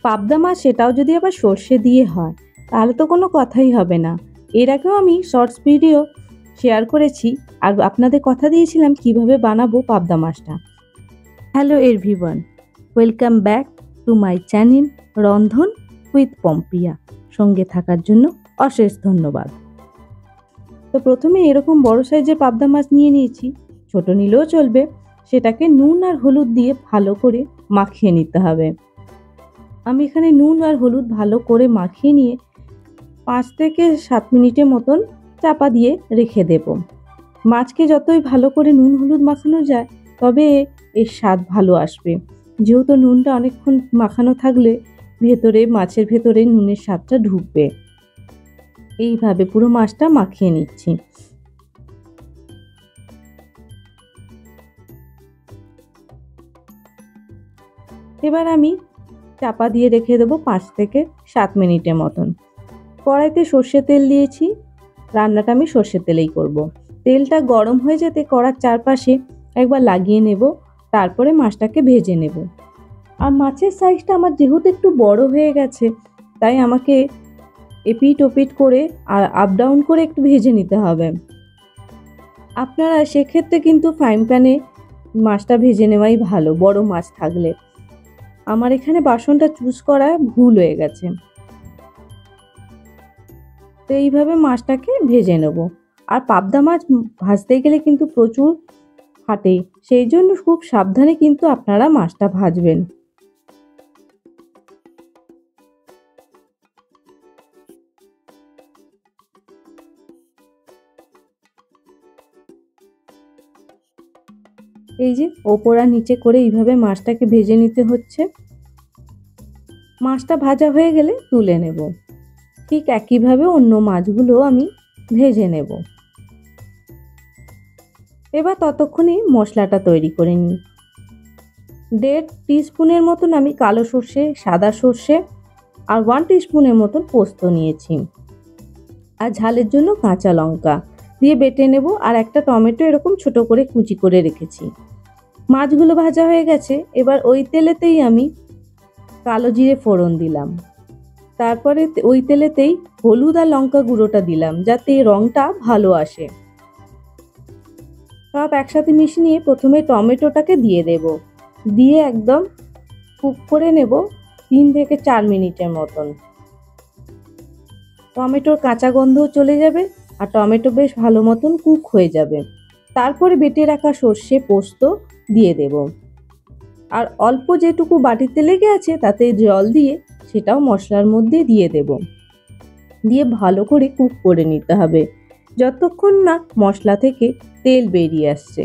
পাবদা মাছ সেটাও যদি আবার সর্ষে দিয়ে হয় তাহলে তো কোনো কথাই হবে না। এর আগেও আমি শর্টস ভিডিও শেয়ার করেছি আর আপনাদের কথা দিয়েছিলাম কিভাবে বানাবো পাবদা মাছটা। Hello everyone, welcome back to my channel রন্ধন উইথ পম্পিয়া। সঙ্গে থাকার জন্য অশেষ ধন্যবাদ। তো প্রথমে এরকম বড় সাইজের পাবদা মাছ নিয়ে নিয়েছি, ছোট নিলেও চলবে। সেটাকে নুন আর হলুদ দিয়ে ভালো করে মাখিয়ে নিতে হবে। আমি এখানে নুন আর হলুদ ভালো করে মাখিয়ে নিয়ে 5 থেকে 7 মিনিটের মতন চাপা দিয়ে রেখে দেব। মাছকে যতই ভালো করে নুন হলুদ মাখানো যায় তবে এর স্বাদ ভালো আসবে। যেহেতু নুনটা অনেকক্ষণ মাখানো থাকলে মাছের ভেতরে নুনের স্বাদটা ঢুকবে। এইভাবে পুরো মাছটা মাখিয়ে নিচ্ছি। এবার আমি চাপা দিয়ে রেখে দেবো 5 থেকে 7 মিনিটের মতন। কড়াইতে সর্ষের তেল দিয়েছি, রান্নাটা আমি সর্ষের তেলেই করব। তেলটা গরম হয়ে যেতে কড়ার চারপাশে একবার লাগিয়ে নেব, তারপরে মাছটাকে ভেজে নেব। আর মাছের সাইজটা আমার যেহেতু একটু বড় হয়ে গেছে তাই আমাকে এপিট ওপিট করে আর আপ ডাউন করে একটু ভেজে নিতে হবে। আপনারা সেক্ষেত্রে কিন্তু ফ্রাইং প্যানে মাছটা ভেজে নেওয়াই ভালো, বড় মাছ থাকলে। আমার এখানে বাসনটা চুজ করা ভুল হয়ে গেছে। তো এইভাবে মাছটাকে ভেজে নেব। আর পাবদা মাছ ভাজতে গেলে কিন্তু প্রচুর ফাটে, সেই জন্য খুব সাবধানে কিন্তু আপনারা মাছটা ভাজবেন। এই যে ওপর আর নিচে করে এইভাবে মাছটাকে ভেজে নিতে হচ্ছে। মাছটা ভাজা হয়ে গেলে তুলে নেব। ঠিক একইভাবে অন্য মাছগুলো আমি ভেজে নেব। এবার ততক্ষণে মশলাটা তৈরি করে নিই। 1.5 টিস্পুনের মতন আমি কালো সর্ষে, সাদা সর্ষে আর 1 টিস্পুনের মতন পোস্ত নিয়েছি। আর ঝালের জন্য কাঁচা লঙ্কা দিয়ে বেটে নেব। আর একটা টমেটো এরকম ছোট করে কুচি করে রেখেছি। মাছগুলো ভাজা হয়ে গেছে, এবার ওই তেলেতেই আমি কালো জিরে ফোড়ন দিলাম। তারপরে ওই তেলেতেই হলুদ আর লঙ্কা গুঁড়োটা দিলাম যাতে রঙটা ভালো আসে। সব একসাথে মিশিয়ে নিয়ে প্রথমে টমেটোটাকে দিয়ে দেব। দিয়ে একদম কুক করে নেব 3 থেকে 4 মিনিটের মতন। টমেটোর কাঁচা গন্ধও চলে যাবে আর টমেটো বেশ ভালো মতন কুক হয়ে যাবে। তারপরে বেটে রাখা সর্ষে পোস্ত দিয়ে দেব। আর অল্প যেটুকু বাটিতে লেগে আছে তাতে জল দিয়ে সেটাও মশলার মধ্যে দিয়ে দেব। দিয়ে ভালো করে কুক করে নিতে হবে যতক্ষণ না মশলা থেকে তেল বেরিয়ে আসছে।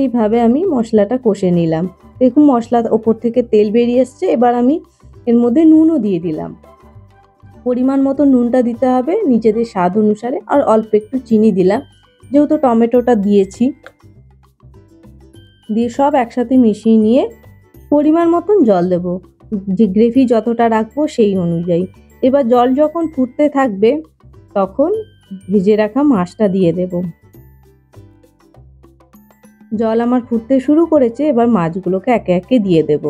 এইভাবে আমি মশলাটা কষে নিলাম। দেখুন মশলার ওপর থেকে তেল বেরিয়ে আসছে। এবার আমি এর মধ্যে নুনও দিয়ে দিলাম। পরিমাণ মতো নুনটা দিতে হবে নিজেদের স্বাদ অনুসারে। আর অল্প একটু চিনি দিলাম যেহেতু টমেটোটা দিয়েছি। দিয়ে সব একসাথে মিশিয়ে নিয়ে পরিমাণ মতন জল দেব, যে গ্রেভি যতটা রাখবো সেই অনুযায়ী। এবার জল যখন ফুটতে থাকবে তখন ভেজে রাখা মাছটা দিয়ে দেব। জল আমার ফুটতে শুরু করেছে, এবার মাছগুলোকে একে একে দিয়ে দেব।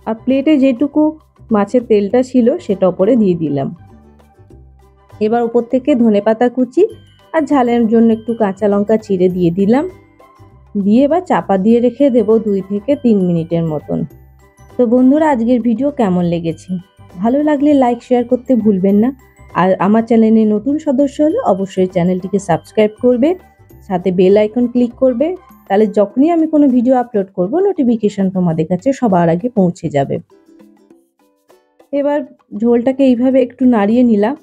আর প্লেটে যেটুকু মাছের তেলটা ছিল সেটা ওপরে দিয়ে দিলাম। এবার উপর থেকে ধনেপাতা কুচি আর ঝালের জন্য একটু কাঁচা লঙ্কা চিড়ে দিয়ে দিলাম। দিয়ে এবার চাপা দিয়ে রেখে দেব 2 থেকে 3 মিনিটের মতন। তো বন্ধুরা, আজকের ভিডিও কেমন লেগেছে? ভালো লাগলে লাইক শেয়ার করতে ভুলবেন না। আর আমার চ্যানেলে নতুন সদস্য হলে অবশ্যই চ্যানেলটিকে সাবস্ক্রাইব করবে, সাথে বেল আইকন ক্লিক করবে। তাহলে যখনই আমি কোনো ভিডিও আপলোড করব নোটিফিকেশন তোমাদের কাছে সবার আগে পৌঁছে যাবে। এবার ঝোলটাকে এইভাবে একটু নাড়িয়ে নিলাম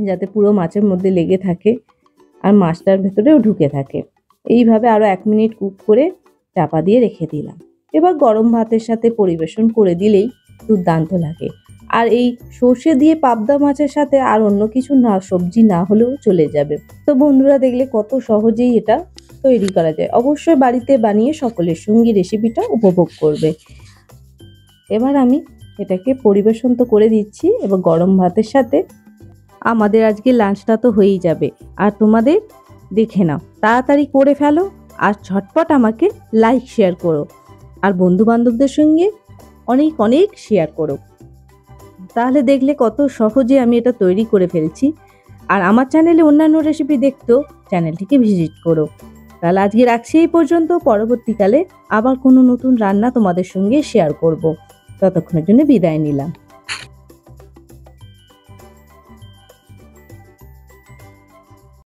যাতে পুরো মাছের মধ্যে লেগে থাকে আর মাছটার ভেতরেও ঢুকে থাকে। এইভাবে আরও 1 মিনিট কুক করে চাপা দিয়ে রেখে দিলাম। এবার গরম ভাতের সাথে পরিবেশন করে দিলেই দুর্দান্ত লাগে। আর এই সর্ষে দিয়ে পাবদা মাছের সাথে আর অন্য কিছু না, সবজি না হলেও চলে যাবে। তো বন্ধুরা দেখলে কত সহজেই এটা তৈরি করা যায়। অবশ্যই বাড়িতে বানিয়ে সকলের সঙ্গে রেসিপিটা উপভোগ করবে। এবার আমি এটাকে পরিবেশন তো করে দিচ্ছি এবং গরম ভাতের সাথে আমাদের আজকে লাঞ্চটা তো হয়েই যাবে। আর তোমাদের দেখে নাও, তাড়াতাড়ি করে ফেলো আর ঝটপট আমাকে লাইক শেয়ার করো আর বন্ধু বান্ধবদের সঙ্গে অনেক অনেক শেয়ার করো। তাহলে দেখলে কত সহজে আমি এটা তৈরি করে ফেলছি। আর আমার চ্যানেলে অন্যান্য রেসিপি দেখতেও চ্যানেলটিকে ভিজিট করো। তাহলে আজকে রাখছি এই পর্যন্ত, পরবর্তীকালে আবার কোনো নতুন রান্না তোমাদের সঙ্গে শেয়ার করব। ততক্ষণের জন্য বিদায় নিলাম।